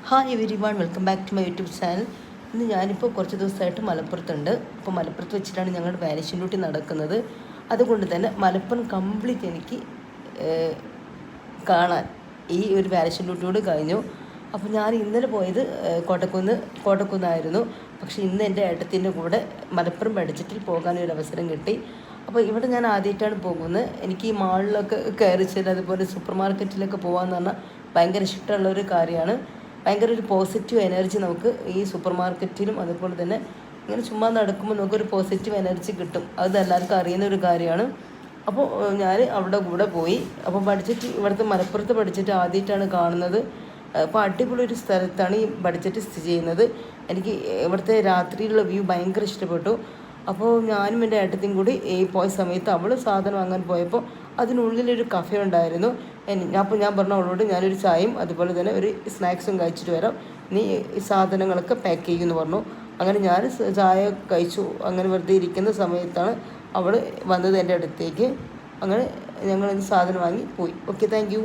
Hi everyone, welcome back to my YouTube channel. ഇന്ന് ഞാനിപ്പോൾ കുറച്ച് ദിവസമായിട്ട് മലപ്പുറത്തുണ്ട്. അപ്പോൾ മലപ്പുറത്ത് വെച്ചിട്ടാണ് ഞങ്ങളുടെ വാനിഷൻ ഡ്യൂട്ടി നടക്കുന്നത്. അതുകൊണ്ട് തന്നെ മലപ്പുറം കംപ്ലീറ്റ് എനിക്ക് കാണാൻ ഈ ഒരു വാനിഷൻ ഡ്യൂട്ടിയോട് കഴിഞ്ഞു. അപ്പോൾ ഞാൻ ഇന്നലെ പോയത് കോട്ടക്കുന്നായിരുന്നു. പക്ഷേ ഇന്ന് എൻ്റെ ഏട്ടത്തിൻ്റെ കൂടെ മലപ്പുറം ബഡ്ജറ്റിൽ പോകാനൊരു അവസരം കിട്ടി. അപ്പോൾ ഇവിടെ ഞാൻ ആദ്യമായിട്ടാണ് പോകുന്നത്. എനിക്ക് ഈ മാളിലൊക്കെ കയറി ചെല്ലുക, അതുപോലെ സൂപ്പർ മാർക്കറ്റിലൊക്കെ പോകാമെന്ന് പറഞ്ഞാൽ ഭയങ്കര ഇഷ്ടമുള്ളൊരു കാര്യമാണ്. ഭയങ്കര ഒരു പോസിറ്റീവ് എനർജി നമുക്ക് ഈ സൂപ്പർ മാർക്കറ്റിലും അതുപോലെ തന്നെ ഇങ്ങനെ ചുമ്മാ നടക്കുമ്പോൾ നമുക്കൊരു പോസിറ്റീവ് എനർജി കിട്ടും. അത് എല്ലാവർക്കും അറിയുന്ന ഒരു കാര്യമാണ്. അപ്പോൾ ഞാൻ അവിടെ കൂടെ പോയി. അപ്പോൾ ഇവിടുത്തെ മലപ്പുറത്തെ ബഡ്ജറ്റ് ആദ്യമായിട്ടാണ് കാണുന്നത്. അപ്പോൾ അടിപൊളി ഒരു സ്ഥലത്താണ് ഈ ബഡ്ജറ്റ് സ്ഥിതി ചെയ്യുന്നത്. എനിക്ക് ഇവിടുത്തെ രാത്രിയിലുള്ള വ്യൂ ഭയങ്കര ഇഷ്ടപ്പെട്ടു. അപ്പോൾ ഞാനും എൻ്റെ ഏട്ടത്തിയും കൂടി പോയ സമയത്ത് അവൾ സാധനം വാങ്ങാൻ പോയപ്പോൾ അതിനുള്ളിലൊരു കഫേ ഉണ്ടായിരുന്നു. അപ്പോൾ ഞാൻ പറഞ്ഞു അവളോട് ഞാനൊരു ചായയും അതുപോലെ തന്നെ ഒരു സ്നാക്സും കഴിച്ചിട്ട് വരാം, നീ ഈ സാധനങ്ങളൊക്കെ പാക്ക് ചെയ്യുമെന്ന് പറഞ്ഞു. അങ്ങനെ ഞാൻ ചായ കഴിച്ചു. അങ്ങനെ വെറുതെ ഇരിക്കുന്ന സമയത്താണ് അവൾ വന്നത് എൻ്റെ അടുത്തേക്ക്. അങ്ങനെ ഞങ്ങൾ സാധനം വാങ്ങി പോയി. Okay, thank you.